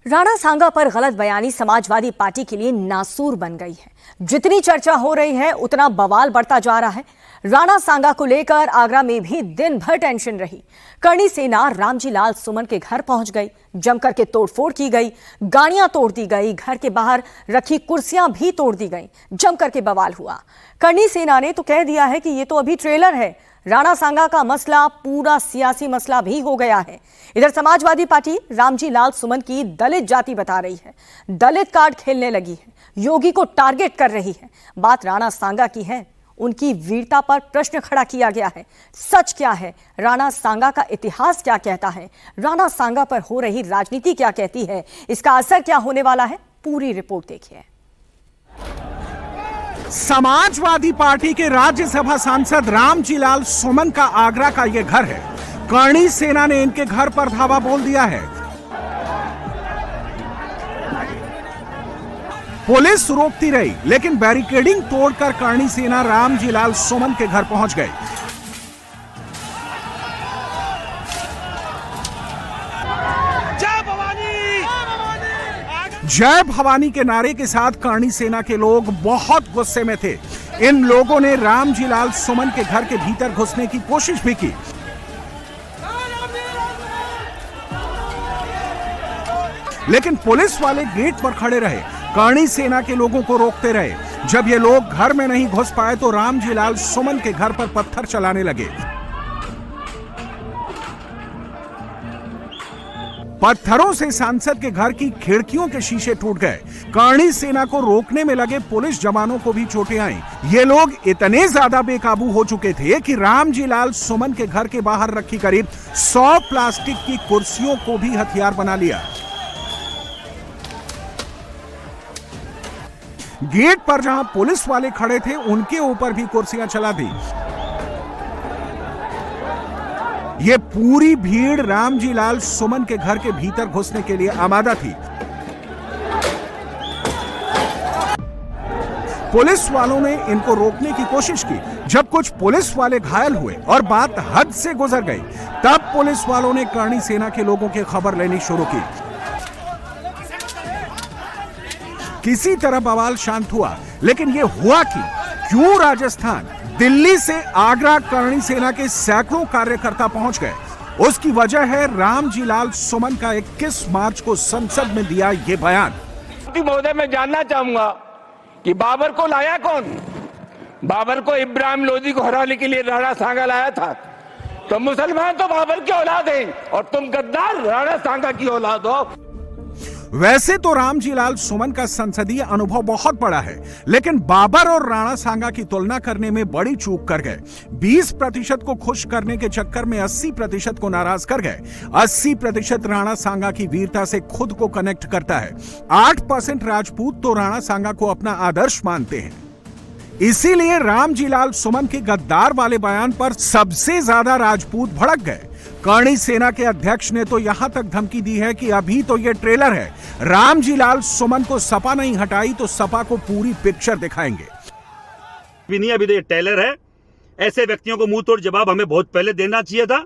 राणा सांगा पर गलत बयानी समाजवादी पार्टी के लिए नासूर बन गई है। जितनी चर्चा हो रही है उतना बवाल बढ़ता जा रहा है। राणा सांगा को लेकर आगरा में भी दिन भर टेंशन रही। करणी सेना रामजी लाल सुमन के घर पहुंच गई, जमकर के तोड़फोड़ की गई, गाड़ियां तोड़ दी गई, घर के बाहर रखी कुर्सियां भी तोड़ दी गई, जमकर के बवाल हुआ। करणी सेना ने तो कह दिया है कि ये तो अभी ट्रेलर है, राणा सांगा का मसला पूरा सियासी मसला भी हो गया है। इधर समाजवादी पार्टी रामजी लाल सुमन की दलित जाति बता रही है, दलित कार्ड खेलने लगी है, योगी को टारगेट कर रही है। बात राणा सांगा की है, उनकी वीरता पर प्रश्न खड़ा किया गया है। सच क्या है? राणा सांगा का इतिहास क्या कहता है? राणा सांगा पर हो रही राजनीति क्या कहती है? इसका असर क्या होने वाला है? पूरी रिपोर्ट देखिए। समाजवादी पार्टी के राज्यसभा सांसद रामजी लाल सुमन का आगरा का यह घर है। करणी सेना ने इनके घर पर धावा बोल दिया है। पुलिस रोकती रही, लेकिन बैरिकेडिंग तोड़कर करणी सेना रामजी लाल सुमन के घर पहुंच गई। जय भवानी के नारे के साथ करणी सेना के लोग बहुत गुस्से में थे। इन लोगों ने रामजी लाल सुमन के घर के भीतर घुसने की कोशिश भी की, लेकिन पुलिस वाले गेट पर खड़े रहे, करणी सेना के लोगों को रोकते रहे। जब ये लोग घर में नहीं घुस पाए तो रामजी लाल सुमन के घर पर पत्थर चलाने लगे। पत्थरों से सांसद के घर की खिड़कियों के शीशे टूट गए। करणी सेना को रोकने में लगे पुलिस जवानों को भी चोटें आईं। ये लोग इतने ज्यादा बेकाबू हो चुके थे कि रामजी लाल सुमन के घर के बाहर रखी करीब 100 प्लास्टिक की कुर्सियों को भी हथियार बना लिया। गेट पर जहां पुलिस वाले खड़े थे उनके ऊपर भी कुर्सियां चला दी। ये पूरी भीड़ रामजी लाल सुमन के घर के भीतर घुसने के लिए आमादा थी। पुलिस वालों ने इनको रोकने की कोशिश की। जब कुछ पुलिस वाले घायल हुए और बात हद से गुजर गई, तब पुलिस वालों ने करणी सेना के लोगों की खबर लेनी शुरू की। किसी तरह बवाल शांत हुआ, लेकिन यह हुआ क्यों राजस्थान, दिल्ली से आगरा करणी सेना के सैकड़ों कार्यकर्ता पहुंच गए? उसकी वजह है रामजी लाल सुमन का 21 मार्च को संसद में दिया यह बयान। महोदय, मैं जानना चाहूंगा कि बाबर को लाया कौन? बाबर को इब्राहिम लोदी को हराने के लिए राणा सांगा लाया था। तो मुसलमान तो बाबर की औलाद हैं और तुम गद्दार राणा सांगा की औलाद हो। वैसे तो रामजी लाल सुमन का संसदीय अनुभव बहुत बड़ा है, लेकिन बाबर और राणा सांगा की तुलना करने में बड़ी चूक कर गए। 20% को खुश करने के चक्कर में 80% को नाराज कर गए। 80% राणा सांगा की वीरता से खुद को कनेक्ट करता है। 8% राजपूत तो राणा सांगा को अपना आदर्श मानते हैं। इसीलिए रामजी लाल सुमन के गद्दार वाले बयान पर सबसे ज्यादा राजपूत भड़क गए। करणी सेना के अध्यक्ष ने तो यहां तक धमकी दी है कि अभी तो ये ट्रेलर है, रामजी लाल सुमन को सपा नहीं हटाई तो सपा को पूरी पिक्चर दिखाएंगे। अभी तो ये ट्रेलर है। ऐसे व्यक्तियों को मुंह तोड़ जवाब हमें बहुत पहले देना चाहिए था,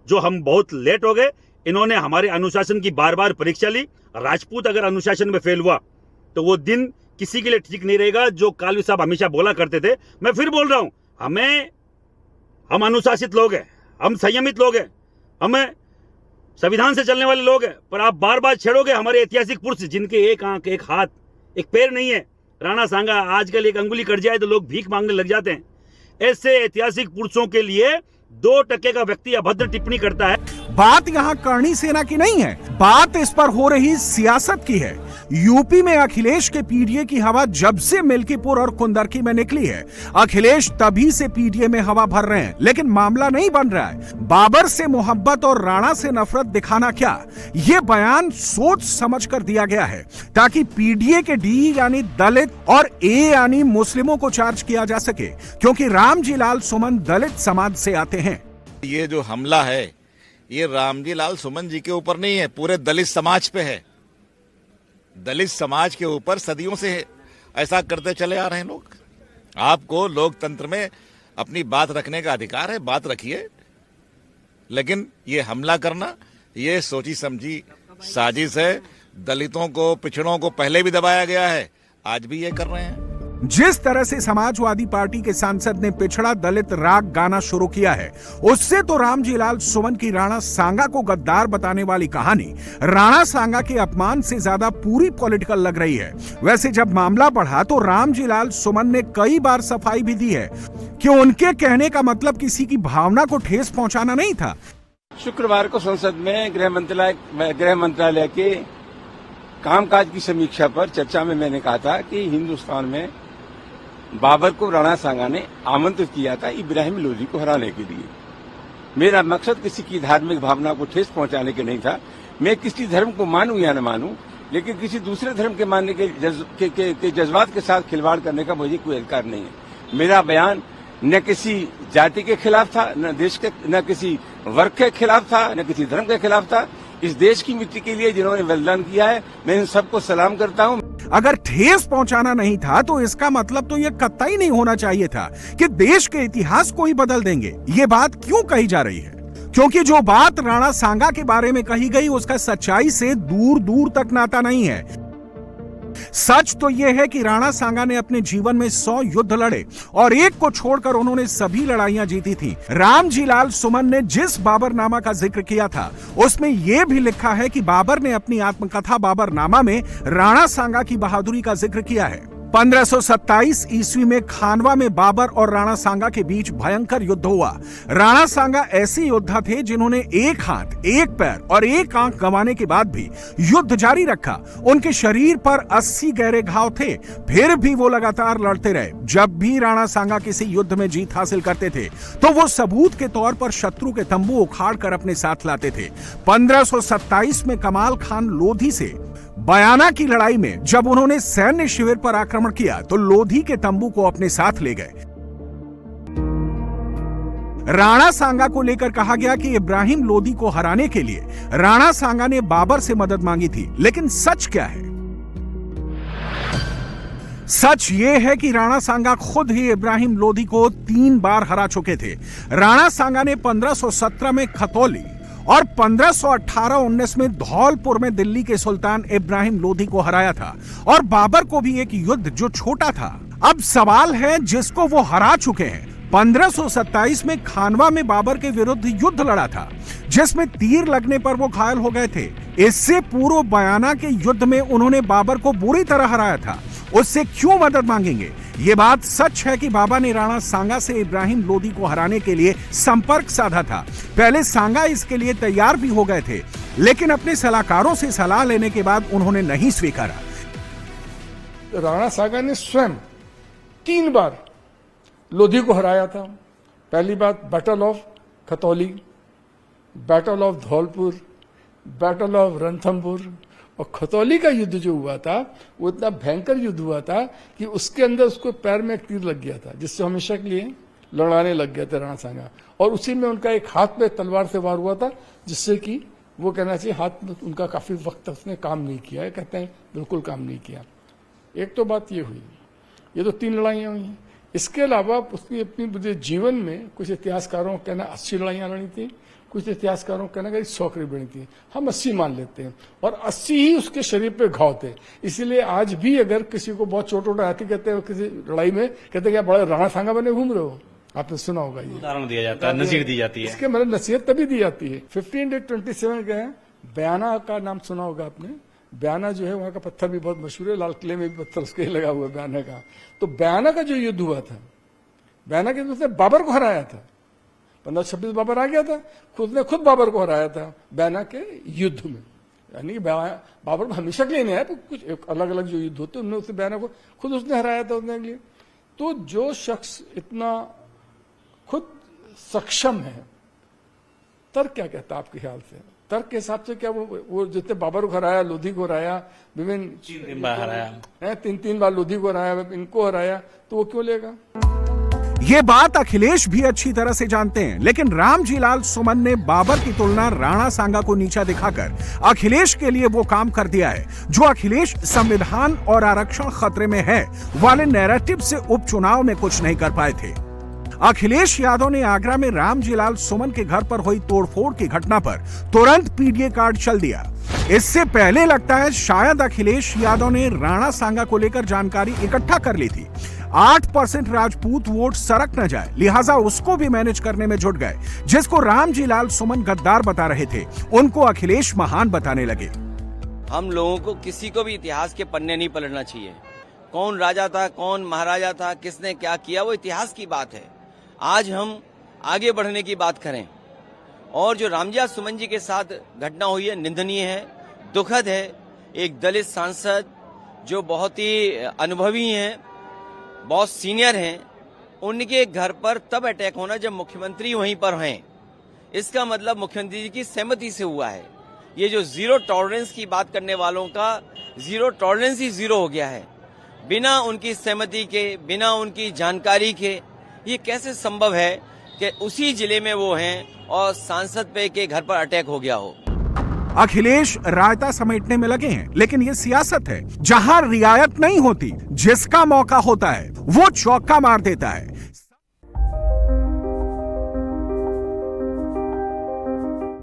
जो हम बहुत लेट हो गए। इन्होंने हमारे अनुशासन की बार बार परीक्षा ली। राजपूत अगर अनुशासन में फेल हुआ तो वो दिन किसी के लिए ठीक नहीं रहेगा, जो कालवी साहब हमेशा बोला करते थे। मैं फिर बोल रहा हूं, हम अनुशासित लोग हैं, हम संयमित लोग हैं, हमें संविधान से चलने वाले लोग हैं, पर आप बार बार छेड़ोगे हमारे ऐतिहासिक पुरुष जिनके एक आंख, एक हाथ, एक पैर नहीं है। राणा सांगा आजकल एक अंगुली कट जाए तो लोग भीख मांगने लग जाते हैं। ऐसे ऐतिहासिक पुरुषों के लिए 2% का व्यक्ति अभद्र टिप्पणी करता है। बात यहां करणी सेना की नहीं है, बात इस पर हो रही सियासत की है। यूपी में अखिलेश के पीडीए की हवा जब से मिल्कीपुर और कुंदरकी में निकली है, अखिलेश तभी से पीडीए में हवा भर रहे हैं, लेकिन मामला नहीं बन रहा है। बाबर से मोहब्बत और राणा से नफरत दिखाना क्या, ये बयान सोच समझ कर दिया गया है, ताकि पीडीए के डी यानी दलित और ए यानी मुस्लिमों को चार्ज किया जा सके, क्योंकि रामजी लाल सुमन दलित समाज से आते हैं। ये जो हमला है ये रामजी लाल सुमन जी के ऊपर नहीं है, पूरे दलित समाज पे है। दलित समाज के ऊपर सदियों से ऐसा करते चले आ रहे हैं लोग। आपको लोकतंत्र में अपनी बात रखने का अधिकार है, बात रखिए, लेकिन ये हमला करना ये सोची समझी साजिश है। दलितों को, पिछड़ों को पहले भी दबाया गया है, आज भी ये कर रहे हैं। जिस तरह से समाजवादी पार्टी के सांसद ने पिछड़ा दलित राग गाना शुरू किया है, उससे तो रामजीलाल सुमन की राणा सांगा को गद्दार बताने वाली कहानी राणा सांगा के अपमान से ज्यादा पूरी पॉलिटिकल लग रही है। वैसे जब मामला बढ़ा तो रामजीलाल सुमन ने कई बार सफाई भी दी है कि उनके कहने का मतलब किसी की भावना को ठेस पहुंचाना नहीं था। शुक्रवार को संसद में गृह मंत्रालय के कामकाज की समीक्षा पर चर्चा में मैंने कहा था कि हिंदुस्तान में बाबर को राणा सांगा ने आमंत्रित किया था इब्राहिम लोदी को हराने के लिए। मेरा मकसद किसी की धार्मिक भावना को ठेस पहुंचाने के नहीं था। मैं किसी धर्म को मानूं या न मानूं, लेकिन किसी दूसरे धर्म के मानने के जज्बात के साथ खिलवाड़ करने का मुझे कोई अधिकार नहीं है। मेरा बयान न किसी जाति के खिलाफ था, न देश के, न किसी वर्ग के खिलाफ था, न किसी धर्म के खिलाफ था। इस देश की मिट्टी के लिए जिन्होंने बलिदान किया है, मैं इन सबको सलाम करता हूं। अगर ठेस पहुंचाना नहीं था तो इसका मतलब तो यह कतई नहीं होना चाहिए था कि देश के इतिहास को ही बदल देंगे। ये बात क्यों कही जा रही है? क्योंकि जो बात राणा सांगा के बारे में कही गई उसका सच्चाई से दूर दूर तक नाता नहीं है। सच तो यह है कि राणा सांगा ने अपने जीवन में 100 युद्ध लड़े और एक को छोड़कर उन्होंने सभी लड़ाइयां जीती थी। रामजीलाल सुमन ने जिस बाबरनामा का जिक्र किया था उसमें यह भी लिखा है कि बाबर ने अपनी आत्मकथा बाबरनामा में राणा सांगा की बहादुरी का जिक्र किया है। 1527 ईस्वी में खानवा में बाबर और राणा सांगा के बीच भयंकर युद्ध हुआ। राणा सांगा ऐसे योद्धा थे जिन्होंने एक हाथ, एक पैर और एक आंख गंवाने के बाद भी युद्ध जारी रखा। उनके शरीर पर 80 गहरे घाव थे, फिर भी वो लगातार लड़ते रहे। जब भी राणा सांगा किसी युद्ध में जीत हासिल करते थे तो वो सबूत के तौर पर शत्रु के तंबू उखाड़ कर अपने साथ लाते थे। 1527 में कमाल खान लोधी से बयाना की लड़ाई में जब उन्होंने सैन्य शिविर पर आक्रमण किया तो लोधी के तंबू को अपने साथ ले गए। राणा सांगा को लेकर कहा गया कि इब्राहिम लोदी को हराने के लिए राणा सांगा ने बाबर से मदद मांगी थी, लेकिन सच क्या है? सच ये है कि राणा सांगा खुद ही इब्राहिम लोदी को 3 बार हरा चुके थे। राणा सांगा ने 1517 में खतौली और 1518-19 में धौलपुर में दिल्ली के सुल्तान इब्राहिम लोदी को हराया था और बाबर को भी एक युद्ध जो छोटा था। अब सवाल है जिसको वो हरा चुके हैं। 1527 में खानवा में बाबर के विरुद्ध युद्ध लड़ा था जिसमें तीर लगने पर वो घायल हो गए थे। इससे पूर्व बयाना के युद्ध में उन्होंने बाबर को बुरी तरह हराया था। उससे क्यों मदद मांगेंगे? ये बात सच है कि बाबा ने राणा सांगा से इब्राहिम लोदी को हराने के लिए संपर्क साधा था। पहले सांगा इसके लिए तैयार भी हो गए थे, लेकिन अपने सलाहकारों से सलाह लेने के बाद उन्होंने नहीं स्वीकारा। राणा सांगा ने स्वयं 3 बार लोधी को हराया था। पहली बात battle of Khatauli, battle of Dholpur, battle of Ranthambore. और खतौली का युद्ध जो हुआ था वो इतना भयंकर युद्ध हुआ था कि उसके अंदर उसको पैर में एक तीर लग गया था, जिससे हमेशा के लिए लड़ाने लग गए थे राणा सांगा। और उसी में उनका एक हाथ में तलवार से वार हुआ था, जिससे कि वो कहना चाहिए हाथ में उनका काफी वक्त तक उसने काम नहीं किया है। कहते हैं बिल्कुल काम नहीं किया। एक तो बात ये हुई, ये तो 3 लड़ाइयां हुई। इसके अलावा उसकी अपनी जीवन में कुछ इतिहासकारों का कहना 80 लड़ाइयां लड़ी थी, कुछ इतिहासकारों का कहना 100 करीब बनी थी। हम 80 मान लेते हैं और 80 ही उसके शरीर पे घाव थे। इसीलिए आज भी अगर किसी को बहुत चोट वोट आती, कहते हैं किसी लड़ाई में, कहते क्या बड़े राणा सांगा बने घूम रहे हो। आपने सुना होगा, ये उदाहरण दिया जाता है, नसीहत दी जाती है। इसके मतलब नसीहत तभी दी जाती है। 1527 का है, बयाना का नाम सुना होगा आपने। बयाना जो है वहां का पत्थर भी बहुत मशहूर है, लाल किले में भी पत्थर उसके लगा हुआ है बयाना का। तो बयाना का जो युद्ध हुआ था, बयाना के उसने बाबर को हराया था। 1526 बाबर आ गया था, खुद बाबर को हराया था बयाना के युद्ध में। यानी कि बाबर हमेशा के लिए नहीं आया, कुछ अलग अलग जो युद्ध होते उनमें उसने बयाना को खुद उसने हराया था उसने के लिए। तो जो शख्स इतना खुद सक्षम है, तर्क क्या कहता है आपके ख्याल से? तर्क के हिसाब से क्या वो जितने बाबर को हराया, लोधी को हराया, विभिन्न 3 बार हराया, 3 बार लोधी को हराया, इनको हराया, तो वो क्यों लेगा? ये बात अखिलेश भी अच्छी तरह से जानते हैं, लेकिन रामजीलाल सुमन ने बाबर की तुलना राणा सांगा को नीचा दिखाकर अखिलेश के लिए वो काम कर दिया है जो अखिलेश संविधान और आरक्षण खतरे में है वाले नैरेटिव से उपचुनाव में कुछ नहीं कर पाए थे। अखिलेश यादव ने आगरा में रामजीलाल सुमन के घर पर हुई तोड़फोड़ की घटना पर तुरंत पीडीए कार्ड चल दिया। इससे पहले लगता है शायद अखिलेश यादव ने राणा सांगा को लेकर जानकारी इकट्ठा कर ली थी। 8% राजपूत वोट सरक न जाए, लिहाजा उसको भी मैनेज करने में जुट गए। जिसको रामजी लाल सुमन गद्दार बता रहे थे, उनको अखिलेश महान बताने लगे। हम लोगों को किसी को भी इतिहास के पन्ने नहीं पलटना चाहिए। कौन राजा था, कौन महाराजा था, किसने क्या किया, वो इतिहास की बात है। आज हम आगे बढ़ने की बात करें। और जो रामजी सुमन जी के साथ घटना हुई है, निंदनीय है, दुखद है। एक दलित सांसद जो बहुत ही अनुभवी हैं, बहुत सीनियर हैं, उनके घर पर तब अटैक होना जब मुख्यमंत्री वहीं पर हैं। इसका मतलब मुख्यमंत्री जी की सहमति से हुआ है। ये जो जीरो टॉलरेंस की बात करने वालों का जीरो टॉलरेंस ही जीरो हो गया है। बिना उनकी सहमति के, बिना उनकी जानकारी के ये कैसे संभव है कि उसी जिले में वो हैं और सांसद पे के घर पर अटैक हो गया हो। अखिलेश रायता समेटने में लगे हैं, लेकिन ये सियासत है जहां रियायत नहीं होती। जिसका मौका होता है वो चौका मार देता है।